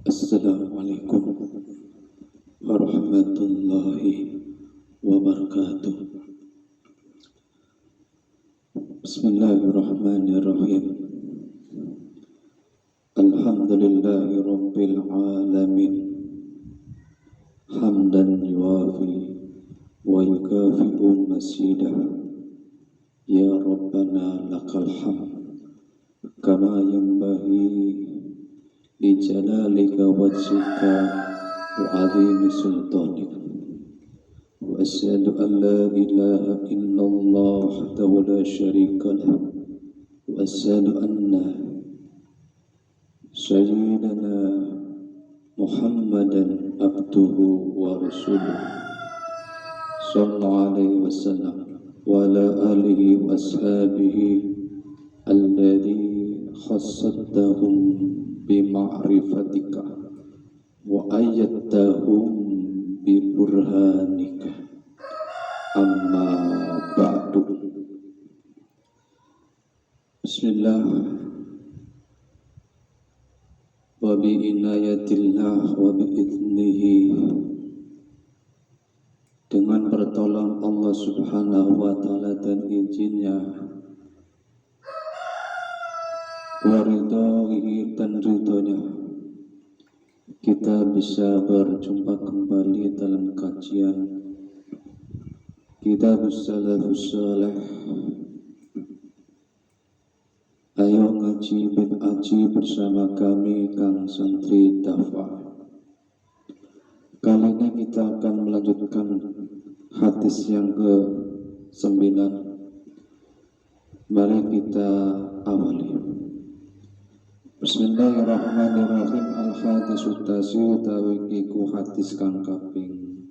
Assalamualaikum warahmatullahi wabarakatuh. Bismillahirrahmanirrahim. Alhamdulillahi rabbil alamin. Hamdan yuwafi wa yukafi'u masidah. Ya Rabbana lakal hamd kama yanbaghi li jalalika wajhika wa 'azimi sultanika. Wa asyhadu an la ilaha illallah wahdahu la syarika lah. Wa asyhadu anna sayyidana Muhammadan abduhu wa rasuluh sallallahu alaihi wasallam wa ala alihi wa ashabihi alladhi khassatahum bima'rifatika wa ayyadtahum biburhanika. Amma ba'du. Bismillah wa bi'inayatillah wa bi'idnihi. Dengan pertolongan Allah subhanahu wa ta'ala dan izinnya, waridhohi dan ridhonya, kita bisa berjumpa kembali dalam kajian Kitabus Salafus Saleh. Ayo ngaji bin aji bersama kami Kang Santri Dafa. Kali ini kita akan melanjutkan hadis yang ke-9. Mari kita awali. Bismillahirrahmanirrahim. Al-hadisut tasi'u tawikiku hadis kang kaping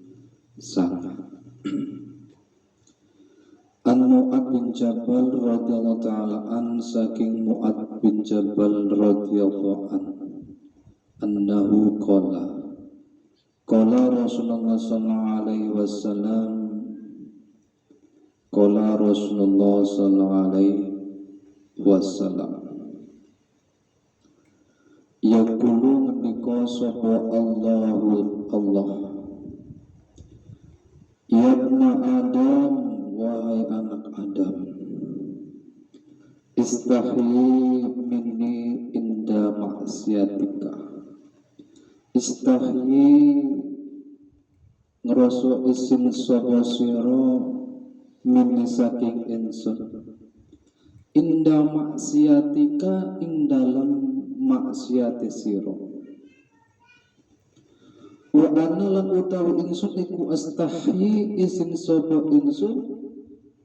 9. An Mu'ad bin Jabal radhiyallahu ta'ala an, saking Mu'ad bin Jabal radhiyallahu an, annahu qala Rasulullah sallallahu alaihi wasallam, qala Rasulullah sallallahu alaihi wasallam, yaqulu ngendika sapa Allahu Allah, ya ibna Adam, wahai anak Adam, istahyi minni inda maksiatika. Istahyi ngerasa isin sapa sira minni saking insun, inda maksiatika ing dalem maksiate sira. Wa ana lan utawi insun iku astahyi isin sapa insun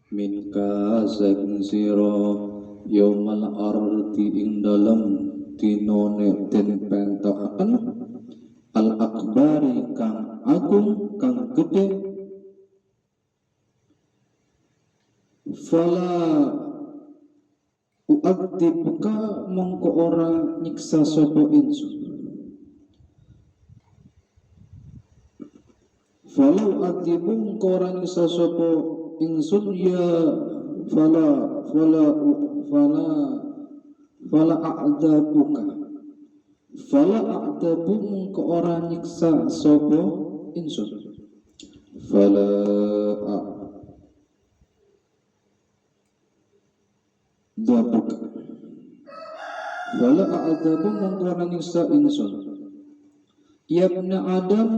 minka saking sira yaumal ardi ing dalem dinone den pentokaken al akbari kang agung kang gede. Fala u'adzibuka mongko ora nyiksa sapa insun. Fala u'adzibu mongko ora nyiksa sapa insun ya fala a'dabuka. Fala a'dabu mongko ora nyiksa sapa insun. Fala a'dabuka. Fala a'dabu mongko ora nyiksa insun. Ya ibna Adam,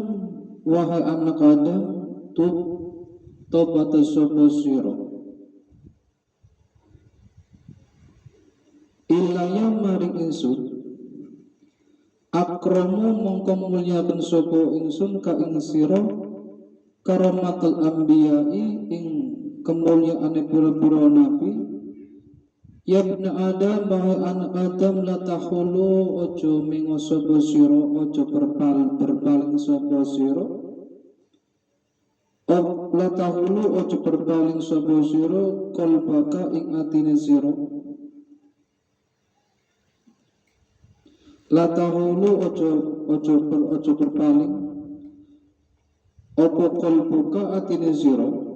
wahai anak Adam, tobat sapa sira. Ilaya maring insun, akramu mongko mulyaken sapa insun ka ing sira karamatul anbiya'i ing kemulyaane pira-pira nabi. Ya ibna Adam, wahai anak Adam, la tahulu ojo mingo sapa sira, ojo berpaling sapa sira. La tahulu ojo berpaling sapa sira qalbaka ing atine sira. La tahulu ojo berpaling apa qalbuka atine sira.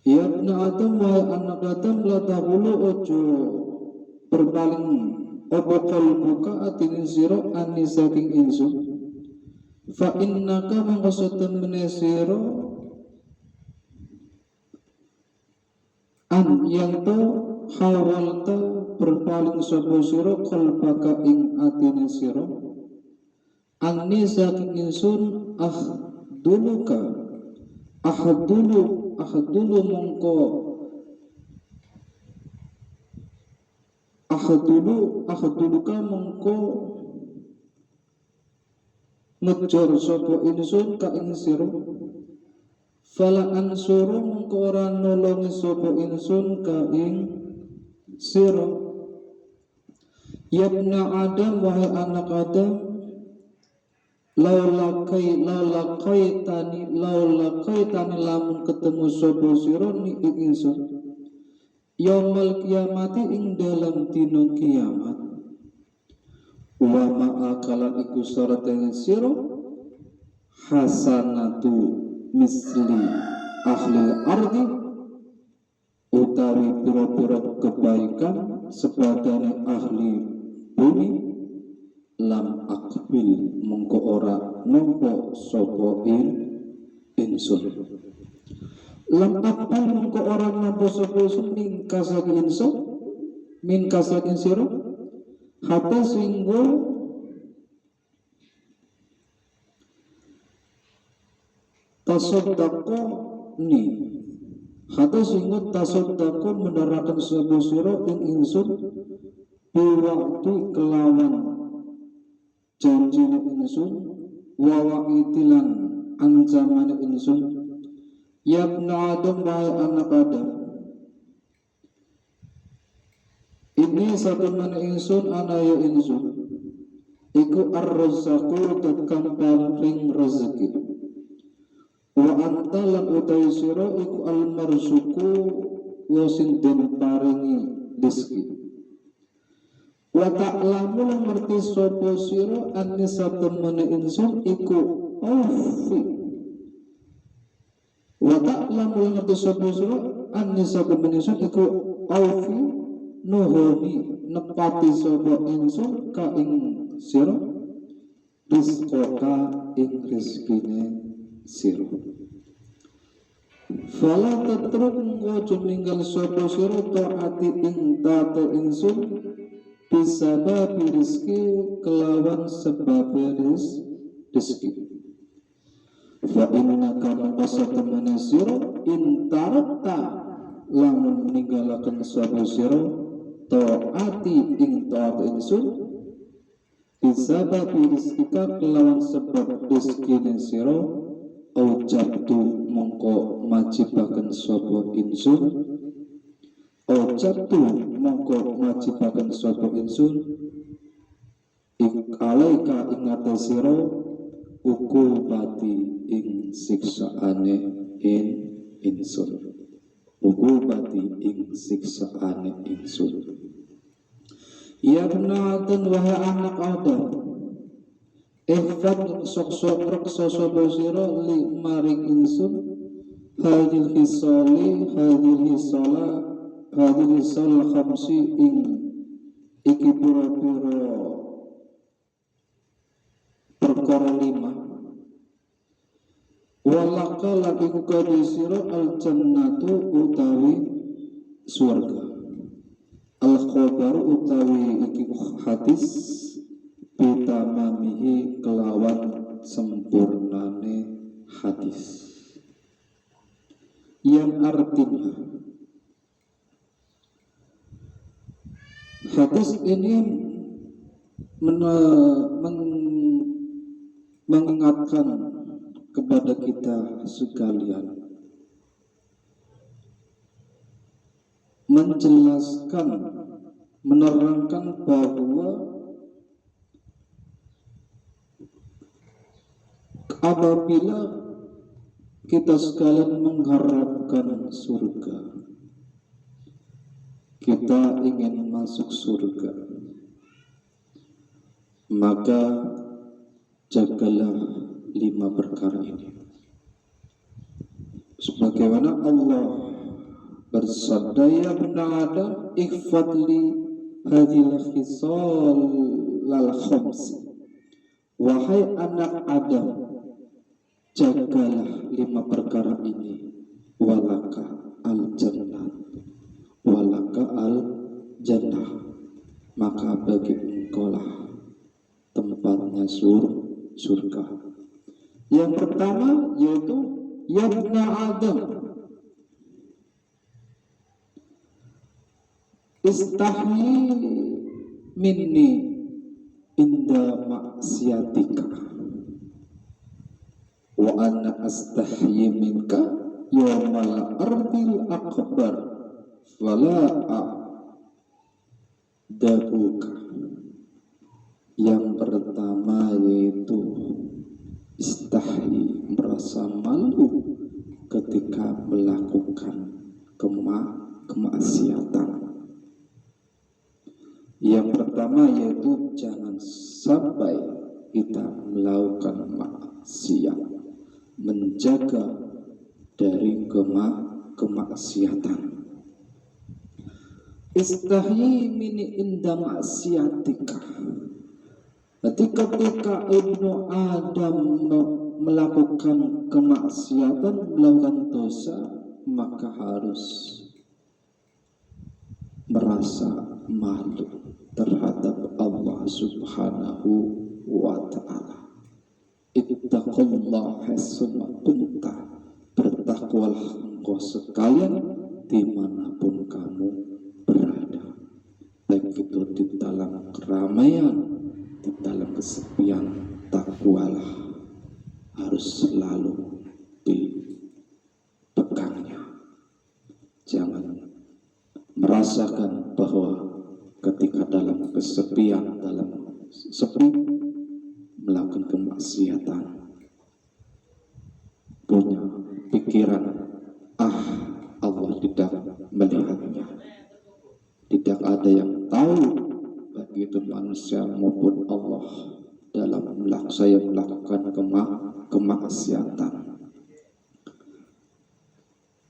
Ya ibna Adam, wahai anak Adam, la tahulu ojo berpaling apa qalbuka atine sira ani saking insun fa innaka mangkosoten menesira an yang to hawalta berpaling sapa sira qalbaka ing atine sira anni saking insun ahdulu mongko ahduluka mongko ngejor sapa insun ka ing sira fala ansuru mongko ora nolongi sapa insun ka ing sira yabna adam wahai anak adam laulakaitani lamun ketemu sapa sira ni insun yaumul kiamati ing dalam dina kiamat wa ma'akalan iku saratan sira hasanatu misli ahli ardi utawi pira-pira kebaikan sepadane ahli bumi lam akbil mongko ora nampa sapa insun lam akbil mongko ora nampa sapa insun min kasaking sira hatta singgo tasaddaqo ni hatta singgo tasaddaqo menerakan sapa sira ing insun biwaktu kelawan janjine insun wa wa'itilan anjamane insun yabna adam wahai anak adam ini satu mana insun anaya insun iku ar-razzaqu tekan paring rezeki wa anta lan utawi sira iku al-marzuqu wa sing den paringi rezeki wa ta'lamu lan ngerti sapa sira anni satemene insun iku awfi wa ta'lamu lan ngerti sapa sira anni satemene insun iku awfi nuhuni nepati sapa insun ka ing sira rizqaka ing rezekine sira fala tatruk ngojo ninggal sapa sira taati ing tato insun bisabab rizki kelawan sebab rizki fa innaka maqasata manasira in tarakta lamun ninggalaken sapa sira taati ing taat insun bisabab rizkika kelawan sebab rizkine sira au jabtu mongko majibaken sapa insun jatuh mongko majibaken sapa insun alaika ing atasira ukubati ing siksaane insun ukubati ing siksaane insun ya benatun wahai anak adam ihfad sok-sok reksa sapa sira li maring insun hadil hisali khamsi ing iki pira-pira perkara 5 walaka lagi kukadi sira al jannatu utawi surga al khabar utawi iki hadis bitamamihi kelawan sempurnane hadis yang artinya hadis ini mengingatkan kepada kita sekalian, menjelaskan, menerangkan bahwa apabila kita sekalian mengharapkan surga, kita ingin masuk surga, maka jagalah 5 perkara ini. Sebagaimana Allah bersabda, ya bani Adam, ihfadli hadhil khisal lal khamsi, wahai anak Adam, jagalah 5 perkara ini, walaka al jannah, walaka al jannah, maka bagi engkaulah tempatnya surga. Yang pertama yaitu yabna Adam, istahyi minni inda maksiatika wa ana astahyi minka yawmal ardil akbar wala a'dabuka. Yang pertama yaitu istahyi, merasa malu ketika melakukan kemaksiatan. Yang pertama yaitu jangan sampai kita melakukan maksiat, menjaga dari kemaksiatan. Istahyi mini inda maksiatika. Ketika Ibnu Adam melakukan kemaksiatan, melakukan dosa, maka harus merasa malu terhadap Allah Subhanahu wa ta'ala. Ittaqullaha haitsuma kunta, bertakwalah engkau sekalian dimanapun kamu berada, baik itu di dalam keramaian, di dalam kesepian. Takwalah harus selalu dipegangnya. Jangan merasakan bahwa ketika dalam kesepian, dalam sepi, melakukan kemaksiatan, punya pikiran, Allah tidak melihatnya, tidak ada yang tahu, baik itu manusia maupun Allah, dalam melakukan kemaksiatan.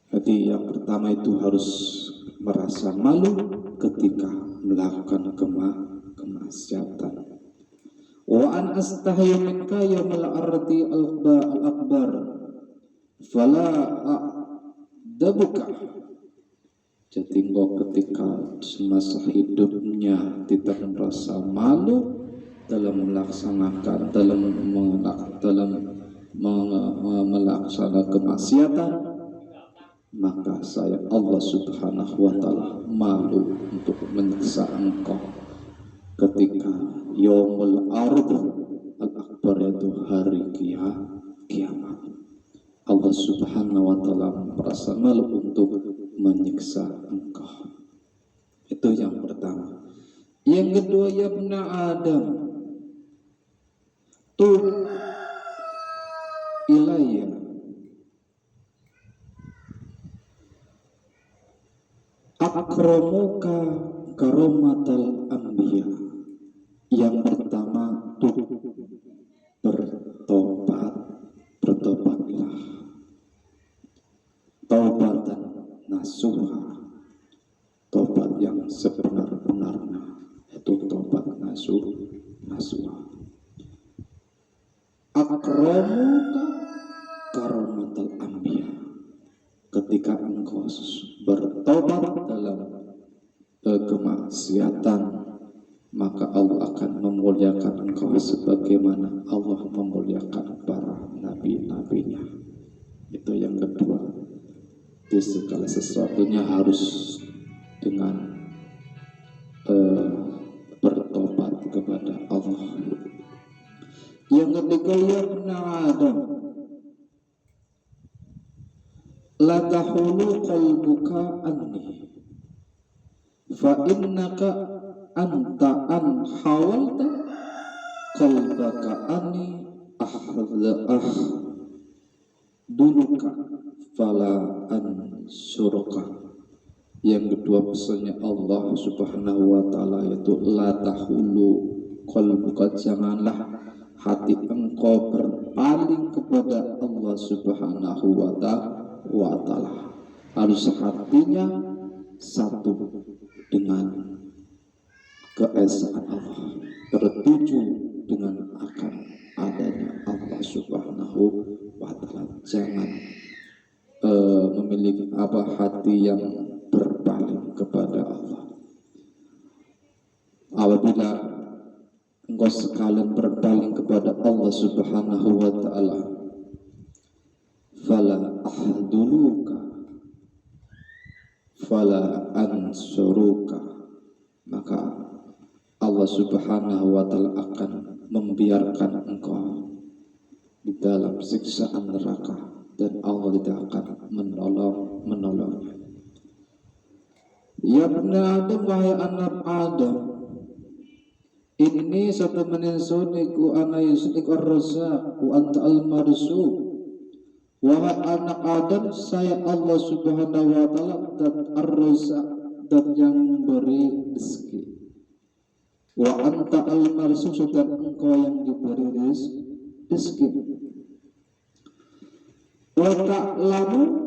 Jadi yang pertama itu harus merasa malu ketika melakukan kemaksiatan. Wa an astahyi minka yawmal ardi al-akbar fala a'dabuka. Jadi engkau ketika semasa hidupnya tidak merasa malu dalam melaksanakan melaksanakan kemaksiatan, maka saya Allah Subhanahu wa ta'ala malu untuk menyiksa engkau ketika yaumul ardh al-akbar, itu hari kiamat. Allah Subhanahu wa ta'ala merasa malu untuk menyiksa engkau. Itu yang pertama. Yang kedua, yabna Adam, tub ilayya akramuka karomatal anbiya. Yang pertama, tub, bertobatlah, taubatan nasuha, tobat yang sebenar-benarnya, itu tobat nasuha. Akramuka karomatal anbiya, ketika engkau bertobat dalam kemaksiatan, maka Allah akan memuliakan engkau sebagaimana Allah memuliakan para nabi-nabinya. Itu yang kedua. Di segala sesuatunya harus dengan bertobat kepada Allah. Yang ketiga, yabna Adam, la tahulu qalbuka anni fa innaka anta an hawalta qalbaka anni duluka fala ansuruka. Yang kedua, pesannya Allah Subhanahu wa ta'ala yaitu la tahulu qalbuka, janganlah hati engkau berpaling kepada Allah Subhanahu wa ta'ala. Harus hatinya satu dengan keesaan Allah, tertuju dengan akan adanya Allah Subhanahu wa Ta'ala. Jangan memiliki hati yang berpaling kepada Allah. Apabila engkau sekalian berpaling kepada Allah Subhanahu wa Ta'ala, fala ahduluka fala ansuruka, maka Allah Subhanahu wa Ta'ala akan membiarkan engkau di dalam siksaan neraka dan Allah tidak akan menolongnya. Ya bna Adam, wahai anak Adam, ini satu meninsun iku ana yusik ar-raza wa anta al-marzu. Wahai anak Adam, saya Allah Subhanahu wa Ta'ala dan ar-raza, dan yang memberi rezeki. Wa anta al-marzu, dan engkau yang diberi rezeki. Wa ta'lamu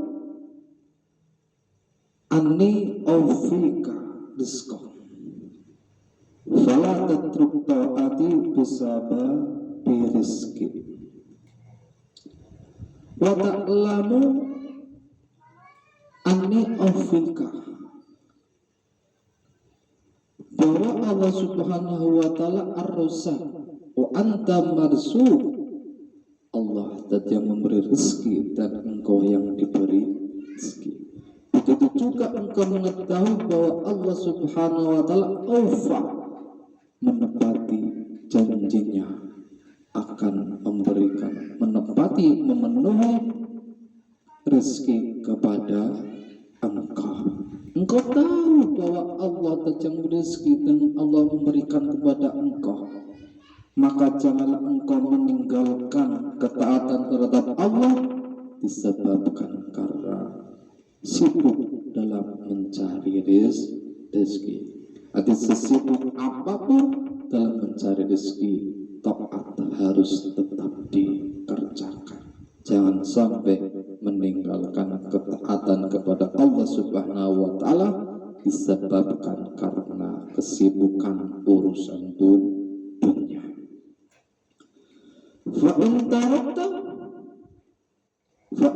anni awfika rizqa fala tatruk ta'ati bisaba birizki. Wa ta'lamu anni awfika, bahwa Allah Subhanahu wa Ta'ala ar-razzaq wa anta marzuq, Allah dan yang memberi rezeki dan engkau yang diberi rezeki. Begitu juga engkau mengetahui bahwa Allah Subhanahu wa Ta'ala aufa, menepati janjinya akan memberikan, menepati, memenuhi rezeki kepada engkau. Engkau tahu bahwa Allah yang memberi rezeki dan Allah memberikan kepada engkau, maka janganlah engkau meninggalkan ketaatan terhadap Allah disebabkan karena sibuk dalam mencari rezeki. Arti sesibuk apapun dalam mencari rezeki, taat harus tetap dikerjakan. Jangan sampai meninggalkan ketaatan kepada Allah Subhanahu wa Ta'ala disebabkan karena kesibukan urusan dunia. Fa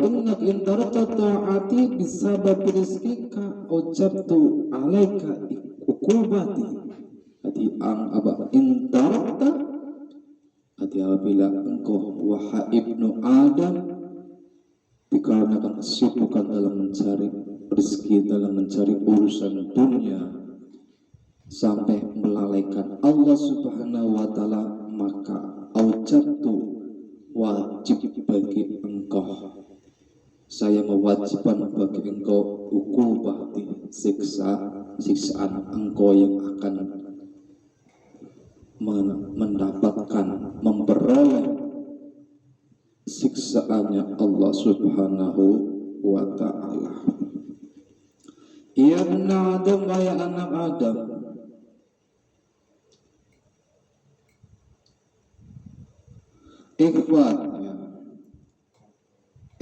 innaka in tarakta ta'ati bisababi rizqika ujabtu alaika uqubati. Jadi in tarakta, apabila engkau wahai ibnu Adam dikarenakan kesibukan dalam mencari rezeki, dalam mencari urusan dunia sampai melalaikan Allah Subhanahu wa Ta'ala, maka aujabtu, wajib bagi engkau, saya mewajibkan bagi engkau uqubati, siksaan engkau yang akan mendapatkan, memperoleh siksaannya Allah Subhanahu wa Ta'ala. Ya bna Adam, wahai anak Adam, Ifat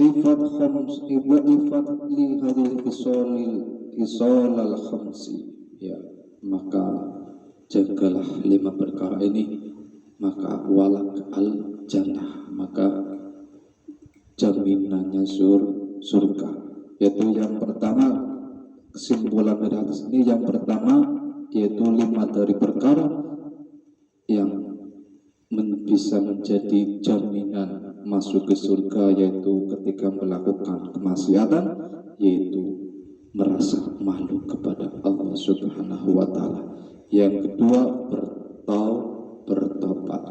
li hadil isol al khamsi, ya, maka jagalah 5 perkara ini, maka walak al jannah, maka jaminannya surga. Yaitu yang pertama, kesimpulan dari hadis ini, yang pertama yaitu 5 dari perkara yang bisa menjadi jaminan masuk ke surga, yaitu ketika melakukan kemaksiatan, yaitu merasa malu kepada Allah Subhanahu wa Ta'ala. Yang kedua, bertobat.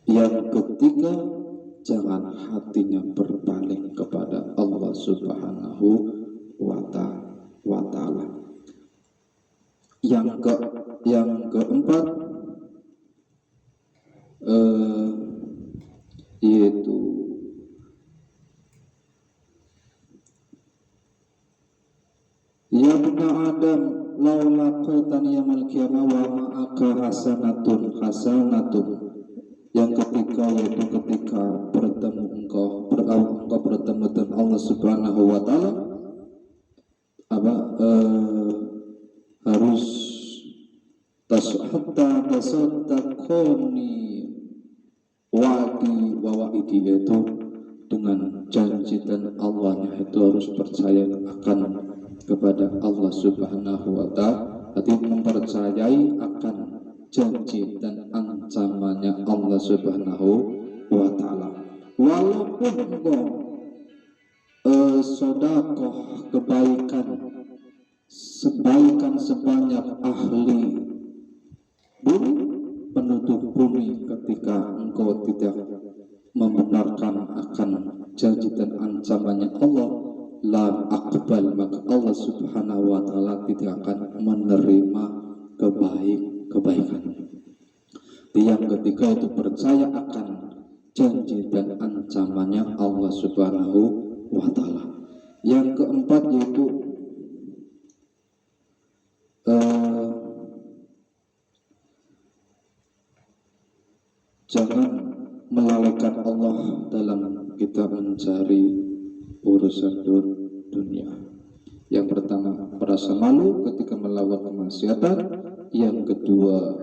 Yang ketiga, jangan hatinya berpaling kepada Allah Subhanahu wa Ta'ala. Yang keempat, yaitu ya bna Adam laula qaitani yaumil qiyamah wa ma'aka hasanatun. Yang ketiga yaitu ketika engkau bertemu dengan Allah Subhanahu wa Ta'ala, harus tashhad hatta tasaddaqani wa'di wa wa'idi, yaitu dengan janji dan Allah, itu harus percaya akan kepada Allah Subhanahu wa Ta'ala, arti mempercayai akan janji dan ancamannya Allah Subhanahu wa Ta'ala. Walaupun engkau sedekah kebaikan sebanyak ahli bumi, penduduk bumi, ketika engkau tidak membenarkan akan janji dan ancamannya Allah, la aqbal, maka Allah Subhanahu wa Ta'ala tidak akan menerima kebaikan. Yang ketiga itu percaya akan janji dan ancamannya Allah Subhanahu wa Ta'ala. Yang keempat yaitu jangan melalaikan Allah dalam kita mencari urusan dunia. Yang pertama, merasa malu ketika melakukan kemaksiatan. Yang kedua,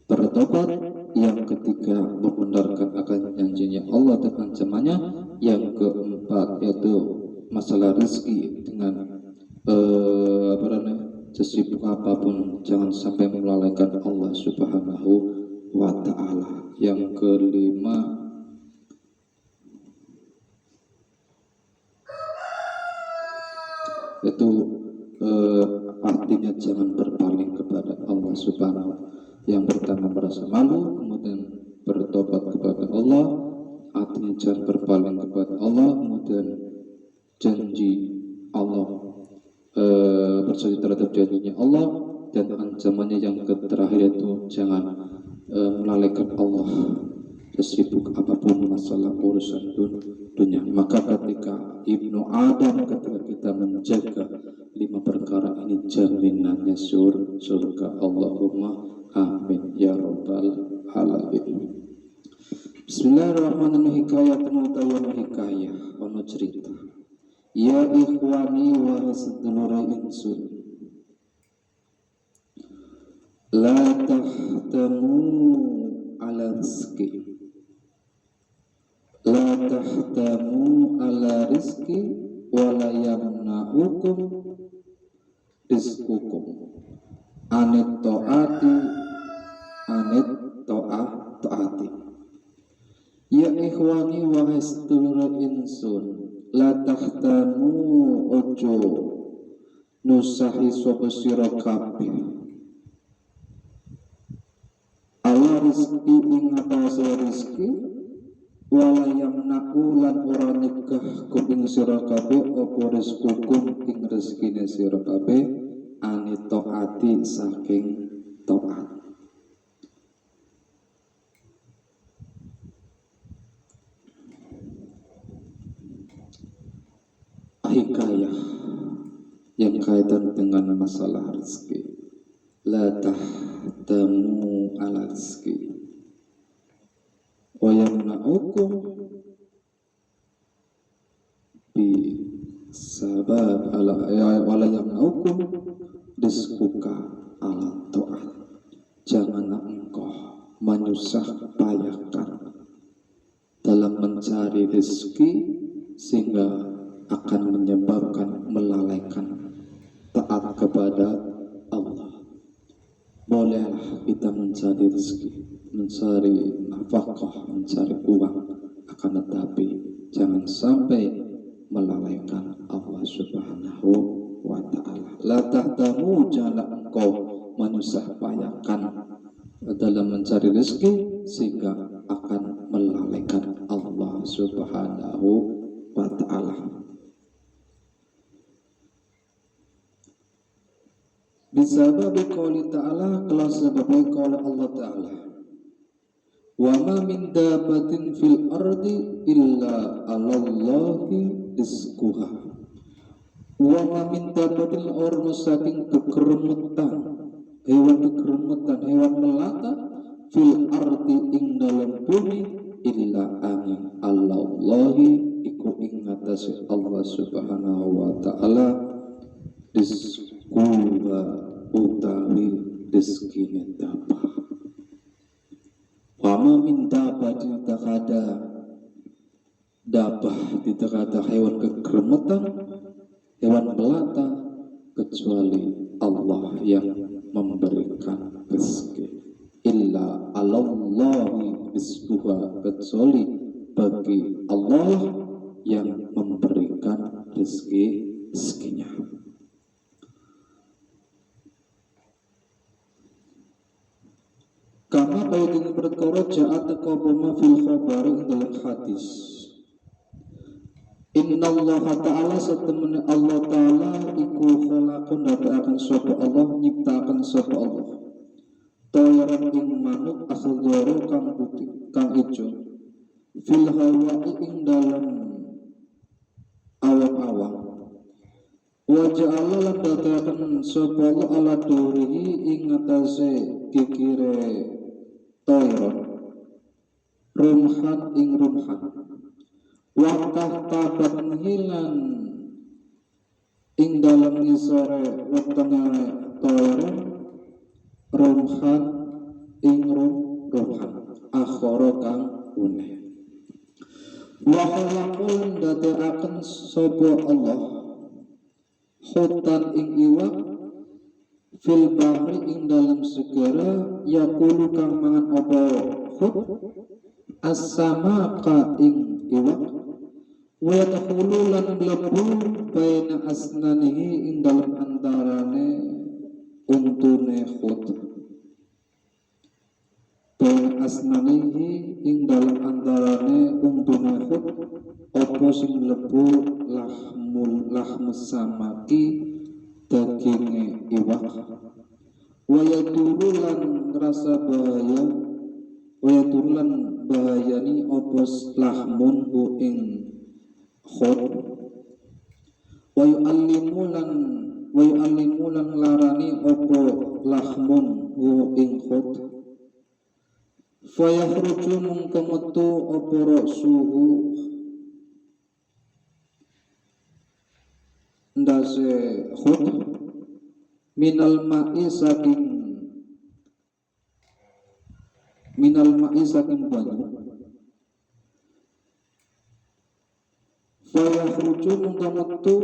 bertobat. Yang ketiga, membenarkan akan janjinya Allah dan ancamannya. Yang keempat yaitu masalah rezeki, dengan sesibuk apapun jangan sampai melalaikan Allah Subhanahu wa Ta'ala. Yang kelima, itu artinya jangan berpaling kepada Allah Subhanahu. Yang pertama merasa malu, kemudian bertobat kepada Allah, artinya jangan berpaling kepada Allah, kemudian janji Allah, berjanji terhadap janjinya Allah, dan ancamannya yang terakhir itu jangan melalaikan Allah sesibuk apapun masalah urusan dunia. Maka ketika Ibnu Adam, ketika kita menjaga 5 perkara ini, jaminannya surga. Allahumma amin ya rabbal alamin. Bismillahirrahmanirrahim. Hikayah ono cerita. Ya ikhwani wa sedulur insun, la tahtamu ala rizki, la tahtamu ala rizki wala yamna'ukum rizqukum anit ta'ati ta'ati. Ya ikhwani wa sedulur insun, la tahtamu ojo nusahi sapa sira kabeh ala rizki ing atase rizki, wala yamnaku lan ora nyegah kuping sira kabeh apa rizkukum ing rezekine sira kabeh ani taati saking taat. Hikayah yang kaitan dengan masalah rezeki. La tahtamu ala rezeki wa yamna'ukum bi sabab ala wala yamna'ukum rizquka ala ta'at. Janganlah engkau menyusah payahkan dalam mencari rezeki sehingga akan menyebabkan melalaikan taat kepada Allah. Bolehlah kita mencari rezeki, mencari nafkah, mencari uang, akan tetapi jangan sampai melalaikan Allah Subhanahu wa Ta'ala. La tahtamu, janganlah engkau menyusah payahkan dalam mencari rezeki sehingga akan melalaikan Allah Subhanahu wa Ta'ala. Bisababi qouli ta'ala, kalau sebabnya qouli Allah Ta'ala, wa ma min dabatin fil ardi illa 'alallahi rizquha. Wa ma min dabatin, orang saking kekeremutan, hewan melata, fil ardi ing dalam bumi, illa angin 'alallahi iku ing atase Allah Subhanahu wa Ta'ala rizquha utawi rezekine dapat. Wama min dabatin takada dabah ditakada hewan kegremetan, hewan melata, kecuali Allah yang memberikan rezeki. Illa alallahi rizquha, kecuali bagi Allah yang memberikan rezekinya. Karena kaya dengan perkara ja'at taqabama fil khabari dalam hadis. Inna Allah Ta'ala setemene Allah Ta'ala iku khalaqun dadaaken sapa Allah, nyiptaken sapa Allah. Tayran ing manuk akhdara kang putih kang ijo. Fil hawa'i ing dalam awang-awang. Wa ja'ala lan dadaaken sapa Allah ala durihi ing atase kikire Tayron rumhan ing rumhan. Wakah tabat hilan ing dalam ngisore wetenge Tayron rumhan ing rumhan akhara kang uneh. Wa khalaqul dadaaken sapa Allah hutan ing iwak fil bahri ing dalam segara yakulu kang mangan apa hut as-samaka ing iwak wa yadkhulu lan mlebu baina asnanihi ing dalam antarane untune hut. Baina asnanihi ing dalam antarane untune hut apa sing mlebu lahmus samaki daginge iwak. Waya turulan ngerasa bahaya, waya turulan bahayani opos lahmun hu ing khod. Wayu alimulan larani opo lahmun hu ing khod. Fayakhruju mungkemetu opo roksuhu ndase khud minal ma'i saking banyu. Fayakhruju mungkemetu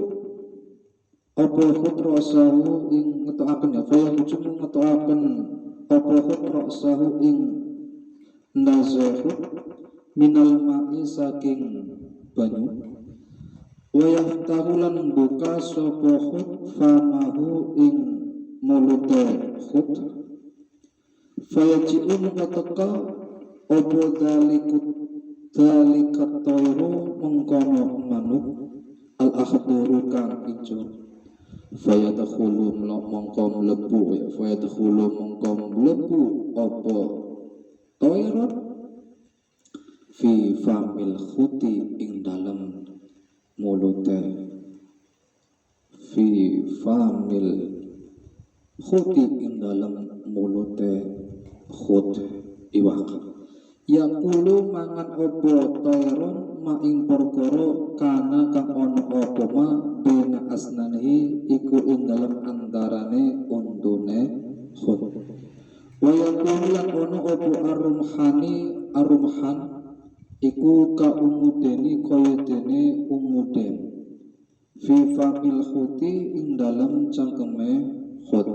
apa khud rasahu ing ngetokaken ya. Fayakhruju ngetokaken apa khud rasahu ing ndase khud minal ma'i saking banyu. Wayah tahulan buka sapa khut famahu ing mulute khut. Fayaji'un kateka opo dalikat toiru mengkono manuk al-akhduru kang ijo. Fayadkhulu mongko mlebu fayadkhulu mongko mlebu opo toirun fi famil khuti ing dalem mulute fi famil khuti ing dalam mulute khut iwak. Yakulu mangan opo tayron ma ing perkara kana kang ana apa ma bena asnanihi iku ing dalam antarane untune khut. Wa yakulu lan ana opo arumhan iku ka umudeni kaya dene umuden fi famil khuti ing dalam cangkeme khut.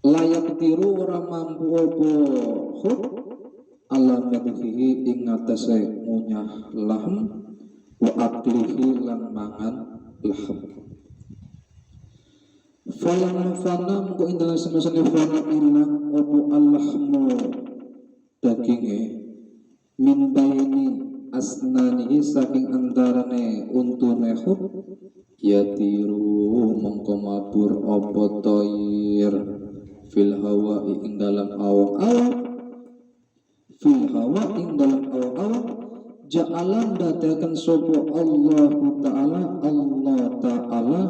Layak tiru ora mampu apa khut ala madhihi ing atase ngunyah lahm wa aklihi lan mangan lahm. Falam fana mengko ing dalam semesane fana ilang apa al-lahmu daginge min baini asnanihi saking antarane untune khut yatiru mongko mabur apa toir fil hawa ing dalam awang-awang fil hawa ing dalam awang-awang ja'alan dadakan sapa Allah Ta'ala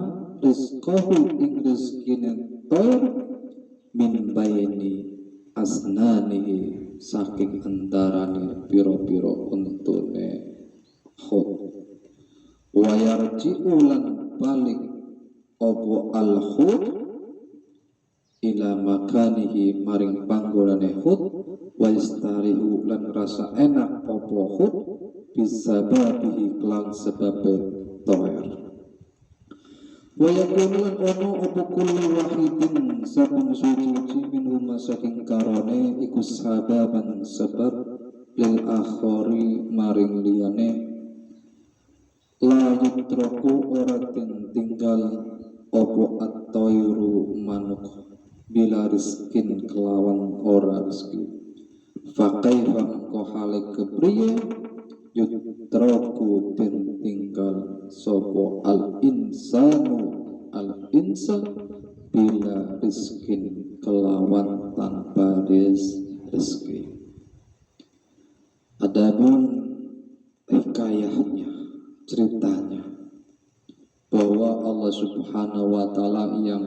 rizqahu ing rezekine toir min baini asnanihi saking antarane piro-piro untune khut. Wa yarji'u lan balik opo al khut ila makanihi maring panggonane hut wa yastarihu lan rasa enak apa hut bisababihi kelan sebabe toer wa yakunu lan ono apa kullu wahidin saben suci minhum saking karone iku sababan sebab lil akhari maring liyane la yutraku ora tinggal opo at-tayru manuk bila rizkin kelawan ora rizki faqaifa ko hale kepriye yutraku den tinggal sopo al-insan bila rizkin kelawan tanpa rizki. Adapun hikayahnya, ceritanya bahwa Allah Subhanahu wa Ta'ala yang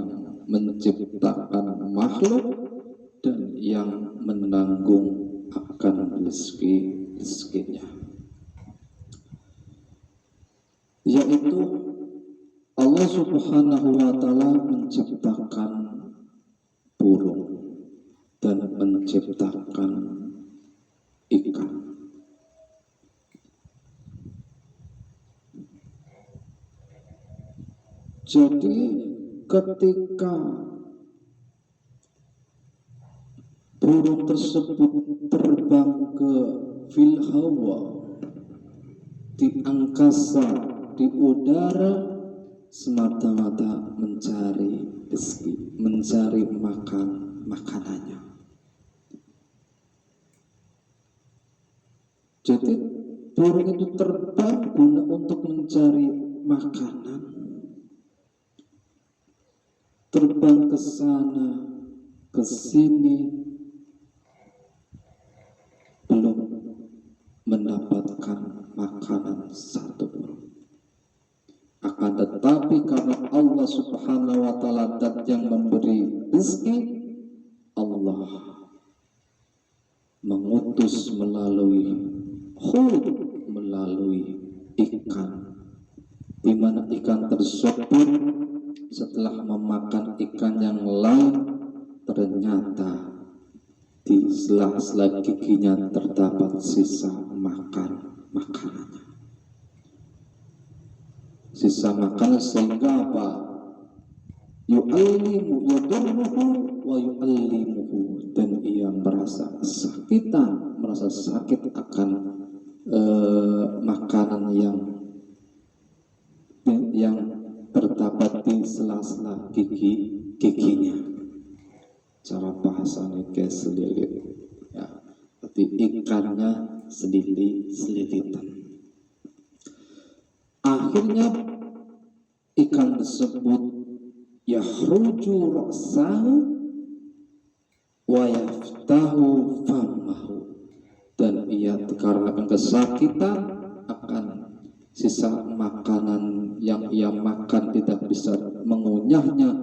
menciptakan makhluk dan yang menanggung akan rezekinya, yaitu Allah Subhanahu wa Ta'ala menciptakan burung dan menciptakan ikan. Jadi ketika burung tersebut terbang ke fil hawa, di angkasa, di udara, semata-mata mencari rezeki, mencari makanannya. Jadi burung itu terbang guna untuk mencari makanan, terbang ke sana ke sini, belum mendapatkan makanan satupun. Akan tetapi karena Allah Subhanahu wa Ta'ala dat yang memberi rezeki, Allah mengutus melalui hud, melalui ikan, di mana ikan tersebut setelah memakan ikan yang lain, ternyata di sela-sela giginya terdapat sisa makanannya. Sisa makanan sehingga apa? Yu'allimu yadurruhu wa yu'allimuhu, dan ia merasa kesakitan, merasa sakit akan makanan yang terdapat di sela-sela giginya. Cara bahasanya kayak selilit, ya, berarti ikannya selilitan. Akhirnya ikan tersebut yahruju ra'sahu wa yaftahu famahu, dan ia dikarenakan kesakitan akan sisa makanan yang ia makan tidak bisa mengunyahnya,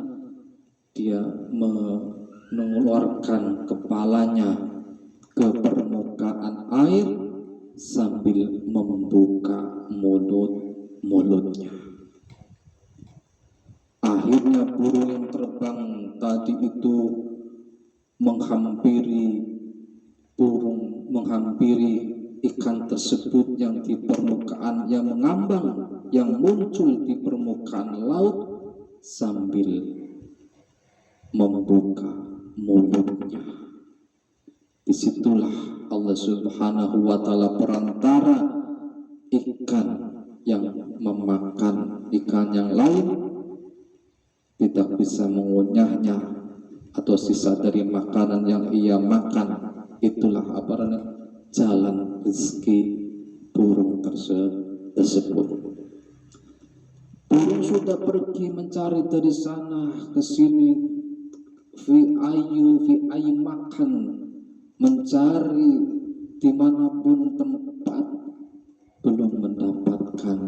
dia mengeluarkan kepalanya ke permukaan air sambil membuka mulutnya. Akhirnya burung yang terbang tadi itu menghampiri ikan tersebut yang di permukaan, yang mengambang, yang muncul di permukaan laut sambil membuka mulutnya. Disitulah Allah Subhanahu wa Ta'ala perantara ikan yang memakan ikan yang lain tidak bisa mengunyahnya atau sisa dari makanan yang ia makan. Itulah jalan rezeki burung tersebut. Burung sudah pergi mencari dari sana ke sini, fi ayu makan, mencari dimanapun tempat, belum mendapatkan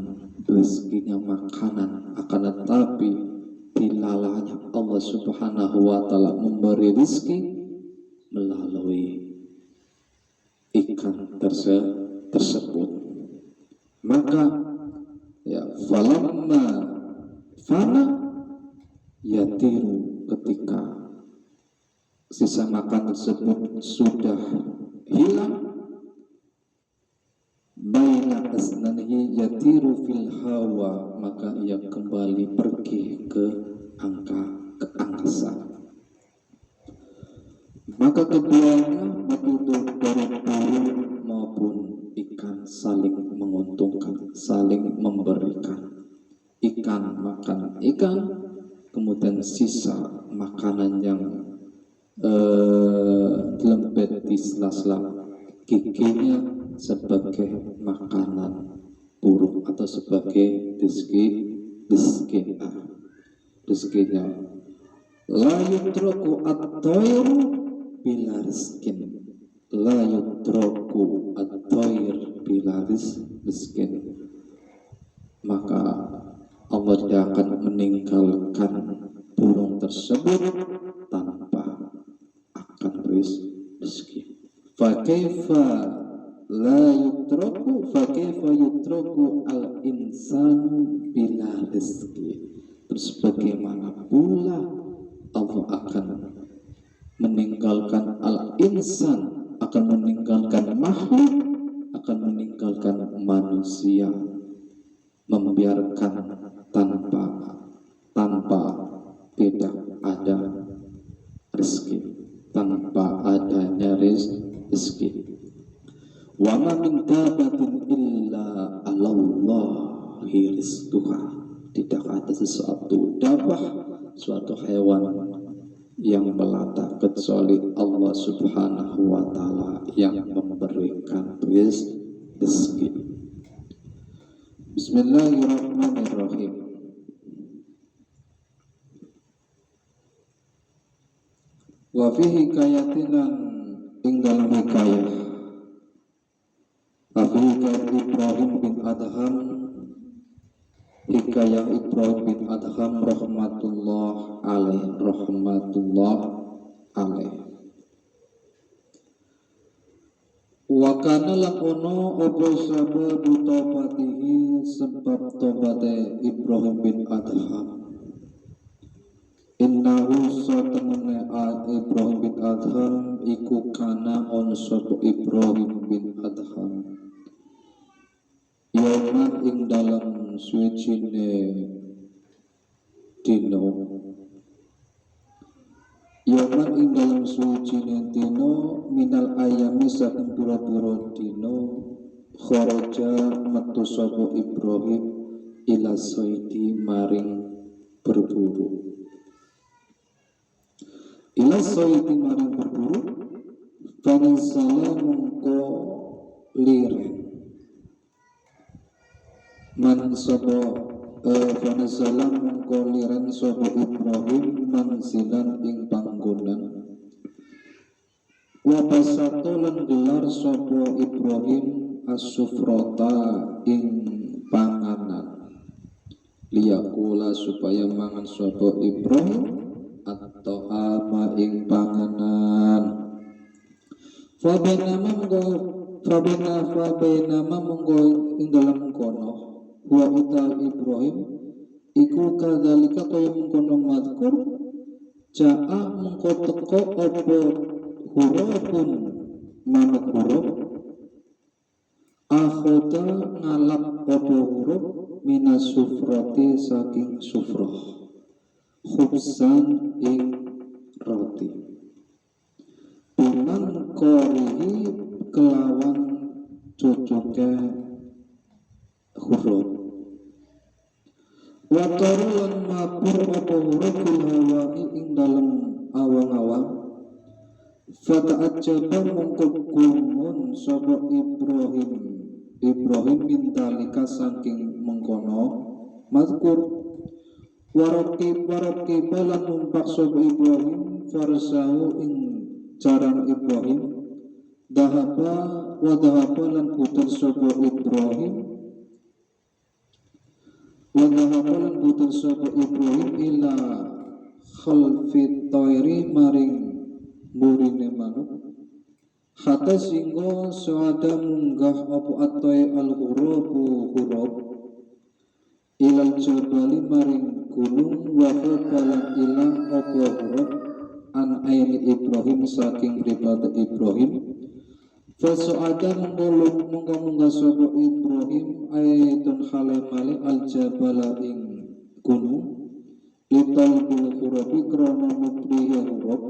rezekinya makanan. Akan tetapi dilalahnya Allah Subhanahu wa Ta'ala memberi rezeki melalui ikan tersebut. Maka ya falamma fana yatiru, ketika sisa makan tersebut sudah hilang, baina asnanihi yatiru fil hawa, maka ia kembali pergi ke angkasa. Maka keduanya baik dari burung maupun ikan saling menguntungkan, saling memberikan. Ikan makan ikan, kemudian sisa makanan yang lembet di sela-sela giginya sebagai makanan burung atau sebagai rezekinya. La yutraku at-tayru bila rizkin, la yutraku at-tayr bila rizkin, maka Allah tidak akan meninggalkan burung tersebut tanpa akan rezeki. Fakaifa yutraku al-insanu bila rizki. Terus bagaimana pula Allah akan meninggalkan al-insan, akan meninggalkan makhluk, akan meninggalkan manusia, membiarkan tanpa tidak ada rezeki, tanpa adanya rezeki. Wa ma min dabatin illa 'alallahi rizquha. Tidak ada sesuatu dabah, suatu hewan yang melata kecuali Allah Subhanahu wa taala yang memberikan rezeki. Bismillahirrahmanirrahim. Wa fi hikayatinan ing dalam hikayah Ibrahim bin Adham, hikayah Ibrahim bin Adham rahmatullah alaih. Wa kana lakono opo sabab tobatihi, sebab tobate Ibrahim bin Adham. Innahu satemene Ibrahim bin Adham iku kana on sapa Ibrahim bin Adham yaman ing dalam suwijine dino, yaman ing dalam suwijine dino minal ayami saking pira-pira dino kharaja metu sapa Ibrahim ila saidi maring berburu. Ila saidi maring berburu, fanisala mongko liren man sapa fanisala mongko liren sapa Ibrahim mansilan ing panggonan. Wa basato lan gelar sapa Ibrahim as-sufrata ing panganan, liyakula supaya mangan sapa Ibrahim atau ama ing panganan. Fabenama monggo ing dalam kono wa uta Ibrahim iku kadzalika kaya mengkono mazkur jaa mengko teko apa hurufun manuk huruf akhoda ngalap apa huruf minas sufrati saking sufrah khubsan ing roti biman korihi kelawan cucuke huruf wataru lan mabur apa huruf fil hawai ing dalem awang-awang. Fata'ajjaba mongko gumun sapa Ibrahim mintalika saking mengkono mazkur. Waraqib lan numpak sapa Ibrahim farsahu ing jaran Ibrahim. Dahaba lan puter sapa Ibrahim ila khalfi thairi maring burine manuk hatta singgo suada munggah apa atoy al-hurabu hurab ilal jabali maring gunung wa qalan ilang apa hurab an aini Ibrahim saking pribadi Ibrahim. Fasu'ada mongko sapa Ibrahim ayatun halamale al-jabala ing gunung lital bil khurabi krana mutriya huruf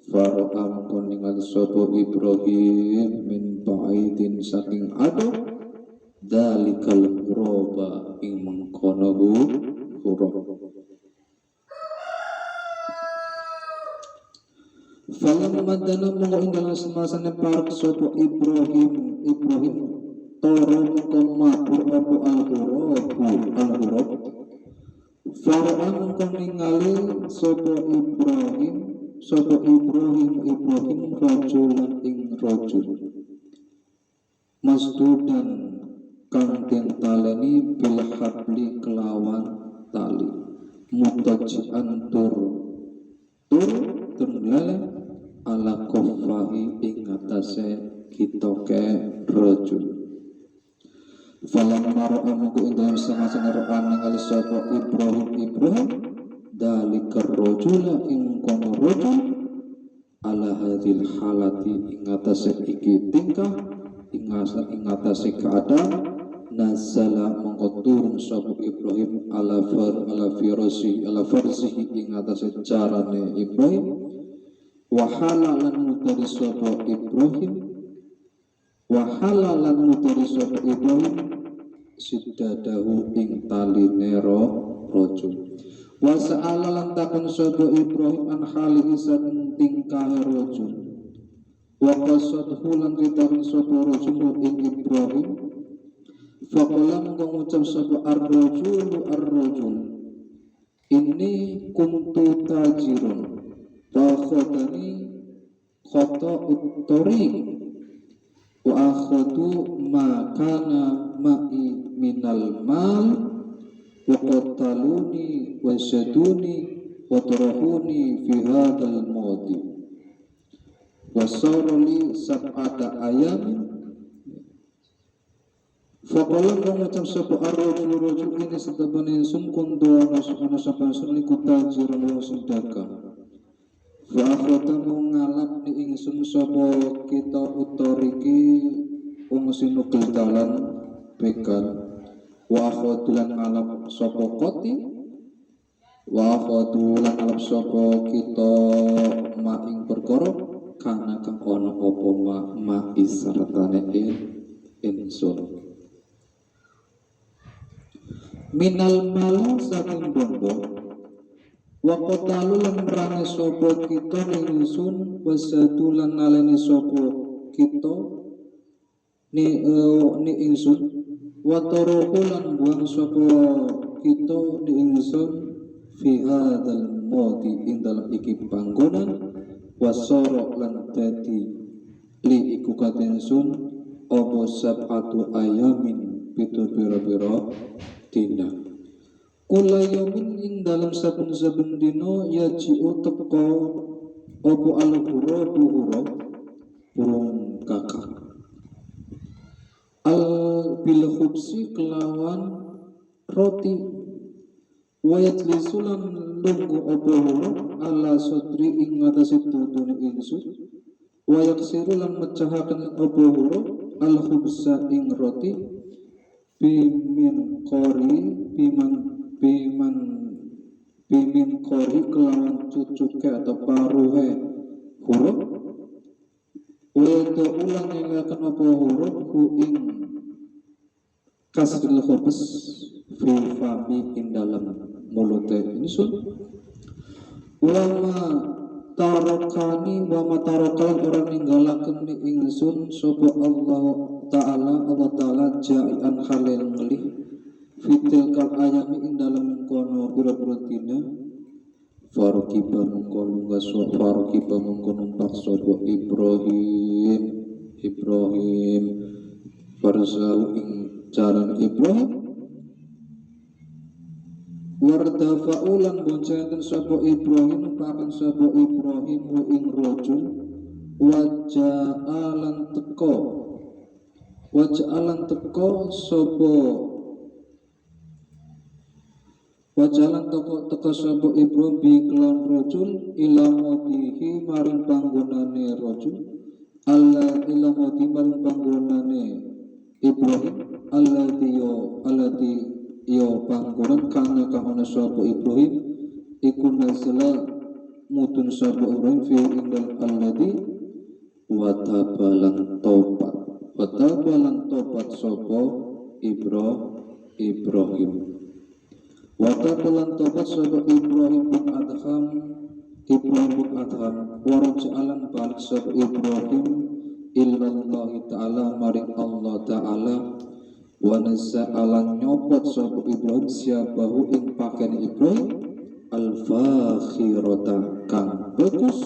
fara'a mongko ningali sapa Ibrahim min ba'idin saking adoh dalikal huraba ing mengkono huruf. Falam madana mongko ing dalam semasane parek sapa Ibrahim toro mongko mabur apa al-hurab fara'a mongko ningali sapa Ibrahim rajulan ing rajul masdudan kang den taleni bil habli kelawan tali mutajian tur lele ala kofahi ing atase kitoke rajul. Falam maro amuku ing dalam sama-sama ro'an ningali sapa Ibrahim dalikar rajula ing kono rajul ala hadil halati ing atase iki tingkah ing atase keadaan nazala mongko turun sapa Ibrahim ala farsihi ing atase carane Ibrahim wa halalan mutari sapa Ibrahim sidadahu ing taline rajul wa sa'ala lan takon sapa Ibrahim an halihi saking tingkah rajul wa qasadhu lan ditakon sapa rajul ing Ibrahim faqala mongko ngucap sapa ar-rajul ini kuntu tajirun wa khodani khata uttori wa akhadu ma kana ma'i minal mal wa qataluni wa syaduni wa tarahuni fi hadal mawdi wa sarali sab'ata ayamin faqala mengucap sapa ar-rajul ini setabane sun kuntu ana sapa sun iku tajirun wa sedekah wa akhadamu ngalap ni ingsun sapa kita utoriki wong sinugel dalan begal wa akhadulan ngalap sapa koti wa akhadulan ngalap sapa kita maing perkara kana kang ana apa ma isratane ingsun minal mal saking bondo wa qatalu lan merangi sapa kita ingsun wasatu lan naleni sapa kita ni ingsun wa taruhu lan buang sapa kita ni ingsun fi hadzal mawdi ing dalam iki panggonan wasara lan dadi li iku katensun apa sab'atu ayamin pitu pira-pira dina kula yamin ing dalam saben-saben dina yaji'u teka apa al-hurab burung kakak bil khubsi kelawan roti wayat lisulan lunggu apa huruf ala sodri ing ngatasi dudune ingsun wayak sirulan mecahaken apa huruf al khubsa ing roti bimin kori kelawan cucuke atau paruhe huruf wayata ulang yang akan apa huruf hu ing kasril khubs fi fami ing dalam mulute ingsun wama tarokan orang ninggalaken ni ingsun sapa Allah Ta'ala ja'ian halil ngelih fitil kal ayami ing dalam kono pura-pura dina farukiba mengko numpak sapa Ibrahim farzau ing jalan Ibrahim wardafa'ulan boncengan sapa Ibrahim pakan sapa Ibrahim ing rajul waja'alan teko sapa Wajalan teka sapa Ibrahim bi kelan rajul ila matihi maring panggonane rajul alla ila mati maring panggonane Ibrahim alladhi yo panggonan kana kahana sapa Ibrahim iku nasala mutun sapa Ibrahim fi indal alladhi watabalan tobat sapa Ibrahim watabalan tobat sapa Ibrahim bin Adham warajalan balik sapa Ibrahim illallahi ta'ala maring Allah ta'ala wa nasa'alan nyopot sapa Ibrahim siabahu ing pakaian Ibrahim al-fakhirata kang bagus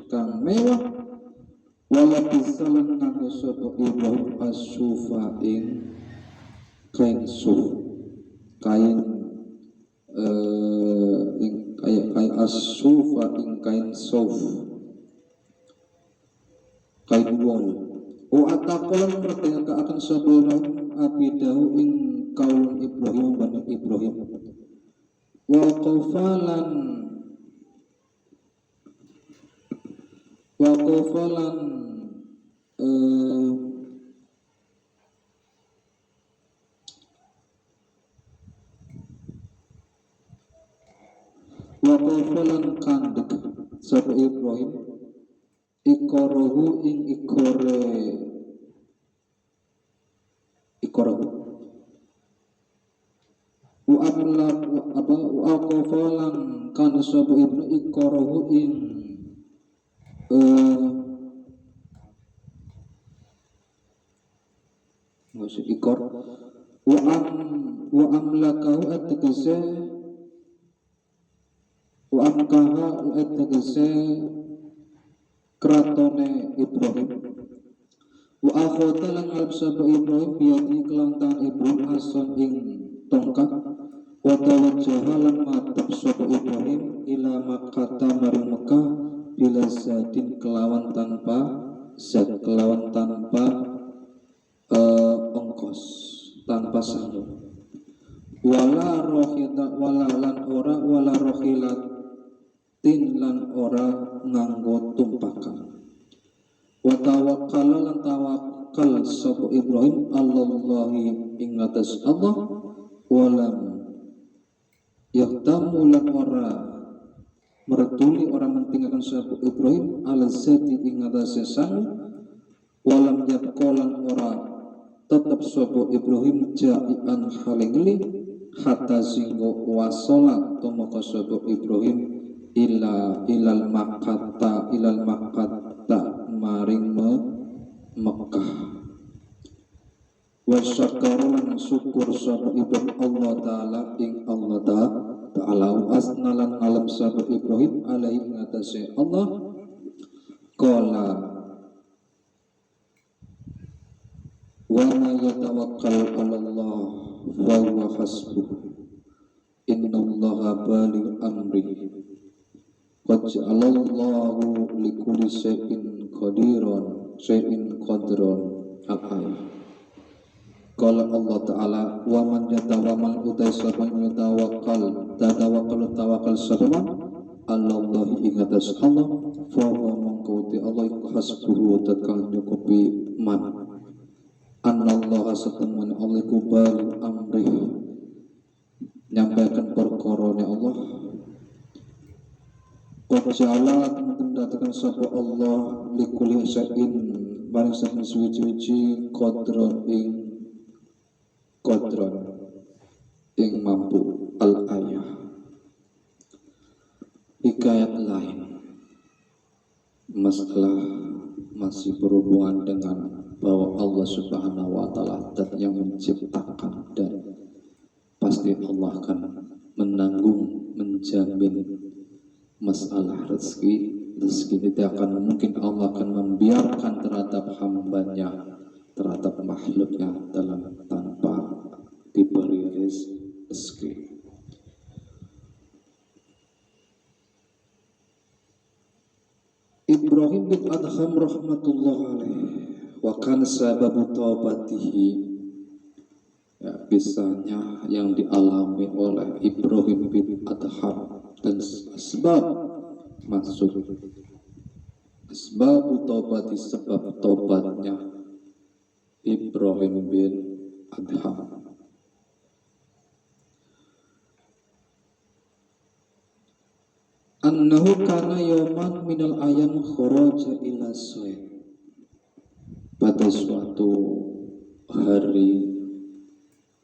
kang mewah wala bisalan nganggo sapa Ibrahim as-sufa ing kain suf kain kayak as-sufa ing kain suf kain wol o atakolan merdeka akan sapa Ibrahim abidahu ing kaum Ibrahim bani Ibrahim wa qafalan kandek sapa Ibrahim ikorohu ing ikorahu wa qafalan kan sapa Ibrahim ikorohu ing maksud ikor wa amlakahu ategese wa amkaha ategese kratone Ibrahim wa akhota lan alab sapa Ibrahim biyati kelantan Ibrahim ason ing tongkat wa tawajjaha lan matep sapa Ibrahim ila Makkah maring Mekah bila zadin kelawan tanpa ongkos tanpa sangu wala rohilatin lan ora nganggo tumpakan wa tawakkala lan tawakkal sapa Ibrahim Allahi ing atas Allah walam yahtamu lan ora meretuli orang mentinggalkan sapa Ibrahim ala zati ing atase sang walam yaqolan ora tetap sapa Ibrahim jai'an halingli hatta singgo wasala tumeka sapa Ibrahim ilal makkata maring Mekah wa syakaran syukur sapa Ibrahim Allah taala ing Allah ta'ala asnalan alam sapa Ibrahim alaihi ngatasi Allah qala wa ma yatawakkal 'ala Allah wa huwa hasbuh innallaha baligh amri qad ja'alallahu likulli shay'in qadran al-ayah. Qala Allah Ta'ala wa man yatawakkal utai sapa tawakkal sapa Allah ing atas Allah fa wa mangko Allah iku hasbuhu tekan nyukupi man anallaha satamani Allah iku bal amri nyampaikan perkorone Allah qad ja'ala teman datakan sapa Allah likulli syai'in barang saben suci-suci qadron ing mampu al-ayah. Hikayat lain masalah masih berhubungan dengan bahwa Allah Subhanahu wa taala zat yang menciptakan dan pasti Allah akan menanggung menjamin masalah rezeki tidak akan mungkin Allah akan membiarkan terhadap hambanya terhadap makhluknya dalam tanpa diberi rezeki. Ibrahim bin Adham rahmatullah alaih wa kana sababu taubatihi ya, kisahnya yang dialami oleh Ibrahim bin Adham dan sebab masuk sebab taubat, sebab taubatnya Ibrahim bin Adham. Annahu kana yawman minal ayam kharaja ila Suhaib. Pada suatu hari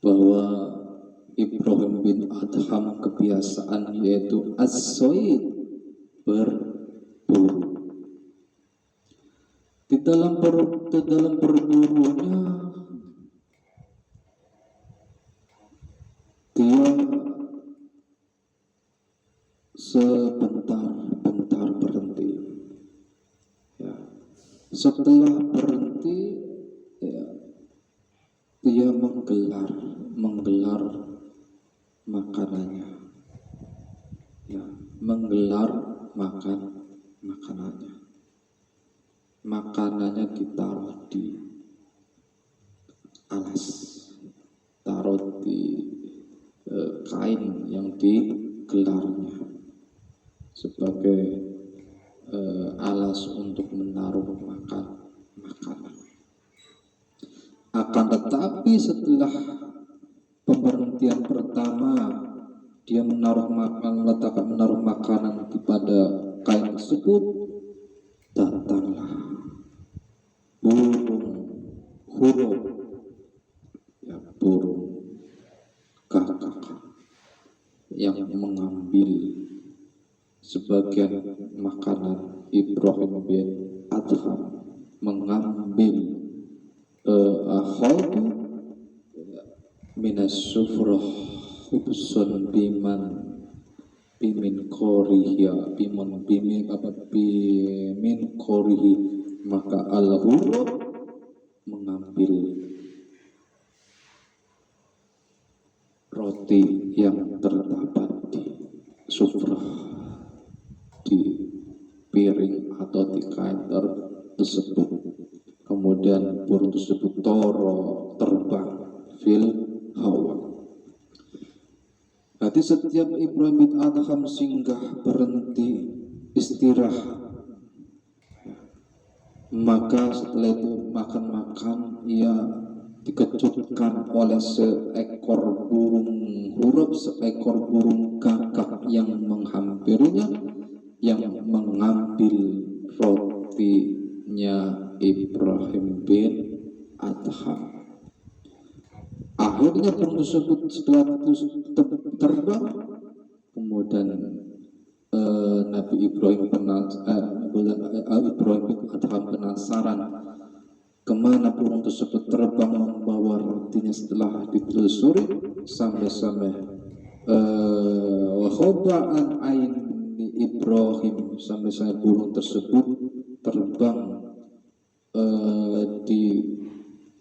bahwa Ibrahim bin Adham kebiasaan yaitu as-sayd, berburu. Di dalam berburunya dia sebentar berhenti. Ya. Setelah berhenti, ya, dia menggelar makanannya. Ya, menggelar makanannya. Makanannya ditaruh di alas, taruh di kain yang digelarnya sebagai alas untuk menaruh makanan. Akan tetapi setelah pemberhentian pertama, dia meletakkan menaruh makanan kepada kain tersebut, datanglah burung huruf, ya, burung kakak yang mengambil sebagian makanan Ibrahim bin Adham, mengambil khawdu minas sufrah hubsun bimin korihi, bimin korihi, maka al-huruf mengambil roti yang terdapat di sufrah, di piring atau di kain tersebut. Kemudian burung tersebut terbang fil hawa. Jadi setiap Ibrahim bin Adham singgah, berhenti, istirahat, maka setelah itu makan, ia dikejutkan oleh seekor burung huruf, seekor burung kakak yang menghampirinya, yang mengambil rotinya Ibrahim bin Adham. Akhirnya burung tersebut setelah itu terbang. Kemudian Nabi Ibrahim bin Adham penasaran kemana burung tersebut terbang membawa rotinya. Setelah ditelusuri sampai wakhobaan aini Ibrahim, sampai burung tersebut terbang di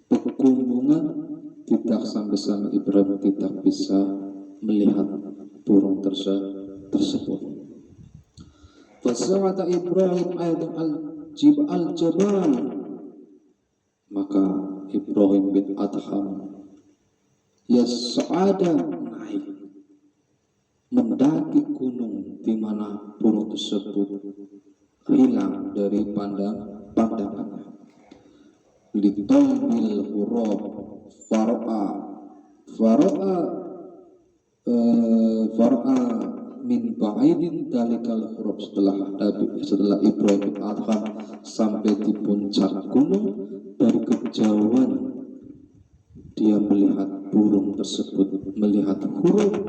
pegunungan. Tidak sampai Ibrahim tidak bisa melihat burung tersebut. Fasawata Ibrahim ayat al-jabal, maka Ibrahim bin Adham yas'ada, naik mendaki gunung di mana burung tersebut hilang dari pandangannya. Litolbil huruf Fara'a min ba'idin dalikal huruf. Setelah Ibrahim bin Adham sampai di puncak gunung, dari kejauhan dia melihat burung tersebut, melihat huruf.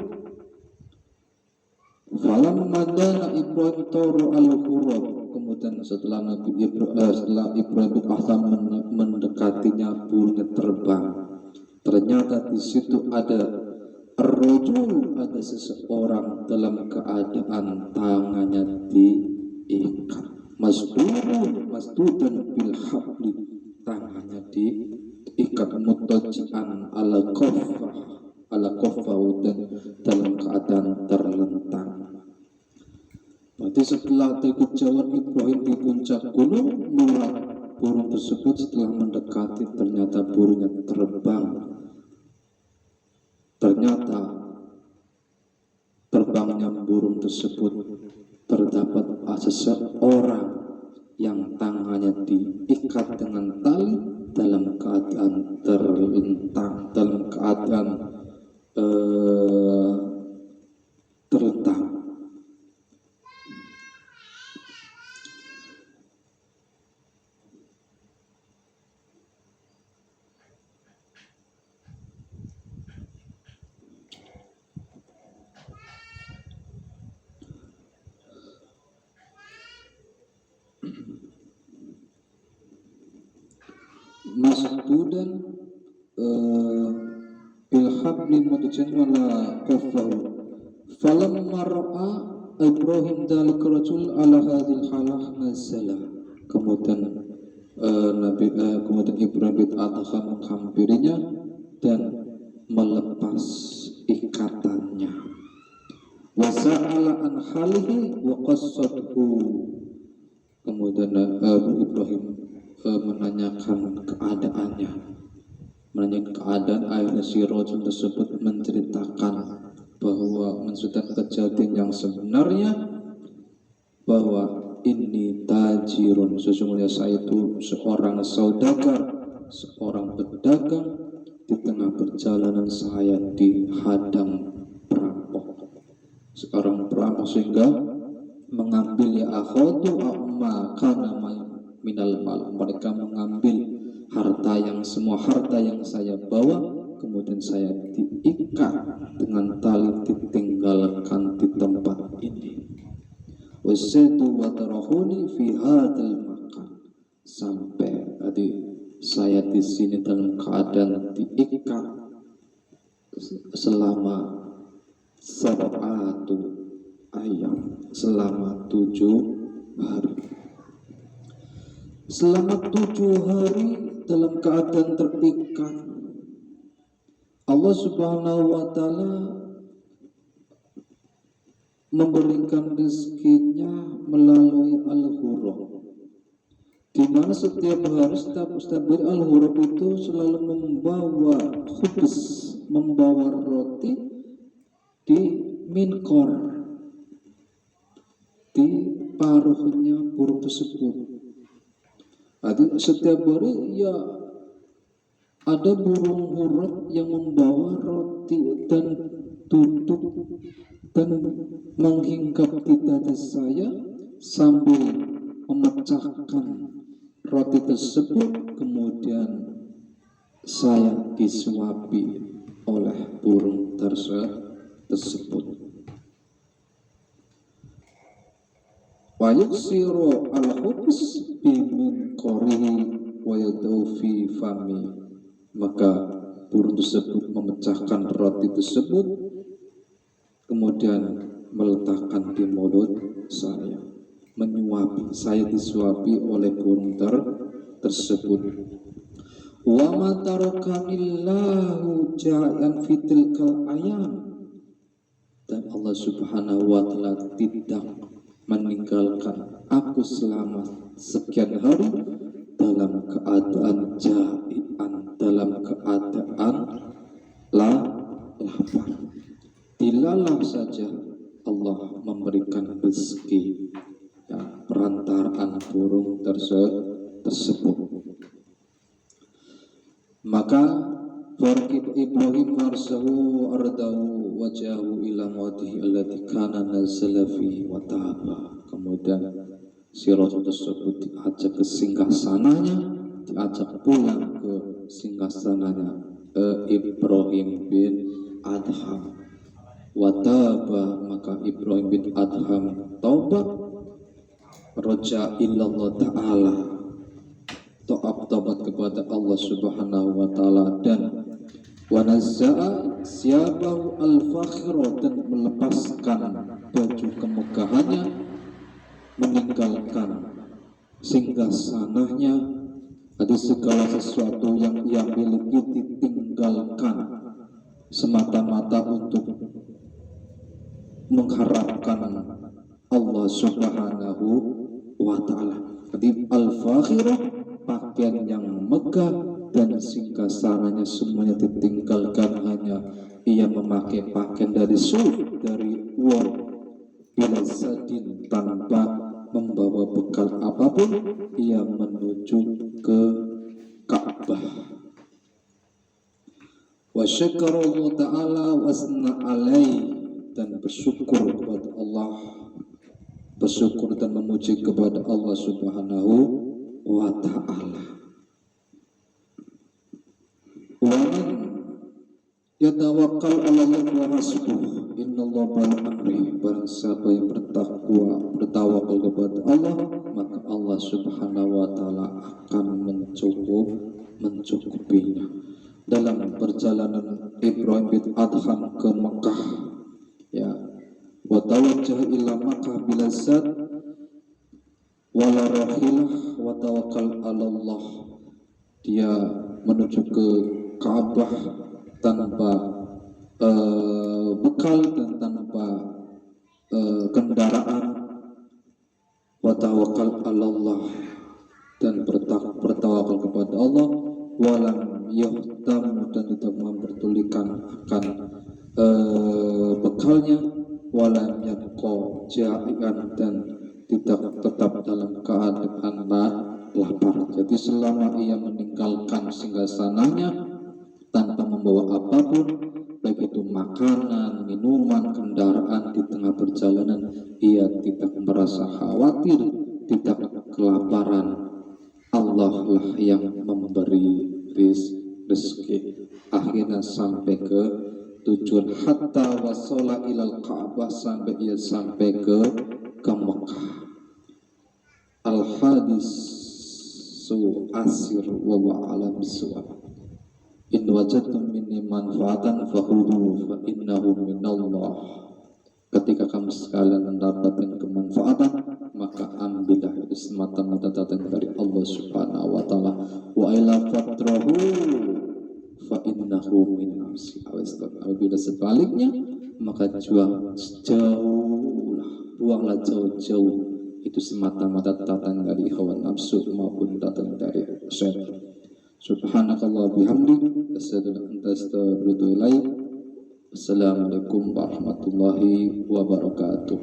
Falam madana Ibrahim toro al-huruf. Kemudian setelah Ibrahim bin Adham mendekatinya, burungnya terbang. Ternyata di situ ada ar-rajul, ada seseorang dalam keadaan tangannya diikat, masdudan bil habli, tangannya diikat, mutajian ala kofah, dan dalam keadaan terlentang. Berarti setelah kejauhan Ibrahim di puncak gunung melihat burung tersebut, setelah mendekati ternyata burungnya terbang Ternyata terbangnya burung tersebut terdapat seseorang yang tangannya diikat dengan tali dalam keadaan terlentang, dalam keadaan terlentang. Masdudan bil habli mudjan wala qafahu falamma ra'a Ibrahim dzalika rajul ala hadhil halah nazala. Kemudian kemudian Ibrahim bin Adham menghampirinya dan melepas ikatannya. Wa sa'ala an halihi wa qassadhu. Kemudian Ibrahim menanyakan keadaannya, menanyakan keadaan. Akhirnya si rajul tersebut menceritakan bahwa menceritakan kejadian yang sebenarnya, bahwa ini tajirun, sesungguhnya saya itu seorang saudagar, seorang pedagang. Di tengah perjalanan saya dihadang perampok, seorang perampok, sehingga mengambil ya akhadu amma kana minal mal. Mereka mengambil harta yang saya bawa, kemudian saya diikat dengan tali, ditinggalkan di tempat ini. Wasatu wa tarahuni fi hadzal makan. Sampai tadi saya di sini dalam keadaan diikat selama sab'atu ayam, selama 7 hari. Selama 7 hari dalam keadaan terikat, Allah Subhanahu wa Ta'ala memberikan rezekinya melalui al-huruf, di mana setiap hari setiap al-huruf itu selalu membawa khubz, membawa roti di minkor, di paruhnya burung tersebut. Jadi setiap hari ya ada burung huruf yang membawa roti dan duduk dan menghinggap di dada saya sambil memecahkan roti tersebut. Kemudian saya disuapi oleh burung tersebut. Wa yuksiru al-khubz bimin qorihi wa yadau fi fami. Maka burung tersebut memecahkan roti tersebut, kemudian meletakkan di mulut saya, menyuapi, saya disuapi oleh burung tersebut. Wa ma tarakanillahu ja'an fitilkal ayam. Dan Allah Subhanahu wa Ta'ala tidak meninggalkan aku selama sekian hari dalam keadaan jai'an, dalam keadaan lapar. Dilalah saja Allah memberikan rezeki, ya, perantaraan burung tersebut. Maka farqib Ibrahim farsahu ardahu wajahu ila mawdihi alladhi kana nazala fi wa taba. Kemudian si rasul tersebut diajak ke singgasananya, diajak pulang ke singgasananya Ibrahim bin Adham. Wa taba, maka Ibrahim bin Adham taubat, raja illallah ta'ala, taubat kepada Allah Subhanahu wa Ta'ala, dan wa nazza'a siyabahu al-fakhira, dan melepaskan baju kemegahannya, meninggalkan singgasananya. Ada segala sesuatu yang ia miliki ditinggalkan semata-mata untuk mengharapkan Allah Subhanahu wa Ta'ala. Jadi al-fakhirah, pakaian yang megah dan singgasananya semuanya ditinggalkan hanya setelahnya ia memakai pakaian dari suf, dari wol, bila sadin tanpa membawa bekal apapun, ia menuju ke Ka'bah. Wa syakara Allah Ta'ala wasna alaih, dan bersyukur kepada Allah, bersyukur dan memuji kepada Allah Subhanahu wa Ta'ala. Wa man yatawakkal 'ala Allah wa hasbuh, innallaha bala amri. Barang siapa yang bertawakal kepada Allah, maka Allah Subhanahu wa Ta'ala akan mencukupinya. Dalam perjalanan Ibrahim bin Adham ke Mekah, ya, wa tawajjah ila Makkah bila zad wala rahilah wa tawakkal 'ala Allah. Dia menuju ke Ka'bah tanpa bekal dan tanpa kendaraan, wa tawakkal 'ala Allah, dan bertawakal kepada Allah, walam yuhtam, dan tidak memperdulikan akan bekalnya, walam yabqa ja'ian, dan tidak tetap dalam keadaan lapar. Jadi selama ia meninggalkan singgasananya tanpa membawa apapun, baik itu makanan, minuman, kendaraan, di tengah perjalanan ia tidak merasa khawatir, tidak kelaparan. Allah lah yang memberi rezeki. Akhirnya sampai ke tujuan, hatta wasala ilal Ka'bah, sampai ia sampai ke Mekah. Al hadis su asir wa alam su'ab. In wajadtum minni manfaatan fakhudhu fa innahu minallah. Ketika kamu sekalian mendapatkan kemanfaatan, maka ambillah, itu semata-mata datang dari Allah Subhanahu wa Ta'ala. Wa ila fatrahu fa innahu min amsi. Apabila sebaliknya, maka buanglah jauh-jauh, itu semata-mata datang dari hawa nafsu maupun datang dari syaitan. Subhanakallah bihamdik, asyhadu an la ilaha illa anta, astaghfiruka wa atubu ilaik. Assalamualaikum warahmatullahi wabarakatuh.